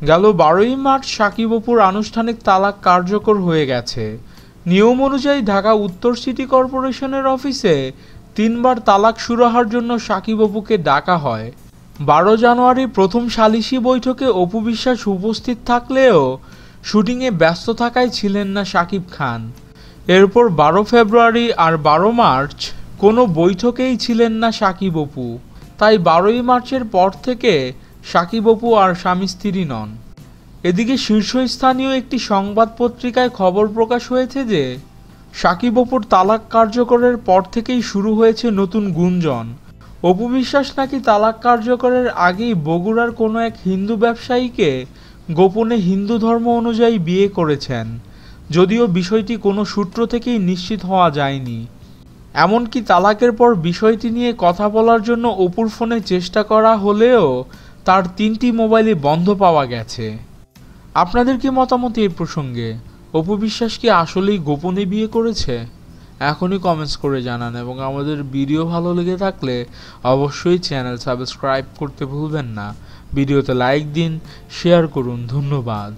গেল 12ই মার্চ সাকিব অপুর আনুষ্ঠানিক তালাক কার্যকর হয়ে গেছে। নিয়ম অনুযায়ী ঢাকা উত্তর সিটি কর্পোরেশনের অফিসে 3বার তালাক সুরাহার জন্য সাকিব অপুকে ডাকা হয়। 12 জানুয়ারি প্রথম সালিসি বৈঠকে অপু বিশ্বাস উপস্থিত থাকলেও শুটিংয়ে ব্যস্ত থাকায় ছিলেন না শাকিব খান। এরপর 12 ফেব্রুয়ারি আর 12 মার্চ কোনো বৈঠকেই ছিলেন না সাকিব অপু। তাই 12ই মার্চের পর থেকে সাকিব অপু আর স্বামী স্ত্রী নন। এদিকে শীর্ষস্থানীয় একটি সংবাদ পত্রিকায় খবর প্রকাশ হয়েছে যে সাকিব অপুর তালাক কার্যকরের পর থেকেই শুরু হয়েছে নতুন গুঞ্জন। অপু বিশ্বাস নাকি তালাক কার্যকরের আগেই বগুড়ার কোনো এক হিন্দু ব্যবসায়ীকে গোপনে হিন্দু ধর্ম অনুযায়ী বিয়ে করেছেন, যদিও বিষয়টি কোনো সূত্র থেকেই নিশ্চিত হওয়া যায়নি। এমনকি তালাকের পর বিষয়টি নিয়ে কথা বলার জন্য অপুর ফোনে চেষ্টা করা হলেও তার 3টি মোবাইলই বন্ধ পাওয়া গেছে। আপনাদের কি মতামত এই প্রসঙ্গে? অপু বিশ্বাস কি আসলেই গোপনে বিয়ে করেছে? এখনই কমেন্টস করে জানান এবং আমাদের ভিডিও ভালো লেগে থাকলে অবশ্যই চ্যানেল সাবস্ক্রাইব করতে ভুলবেন না। ভিডিওতে লাইক দিন, শেয়ার করুন। ধন্যবাদ।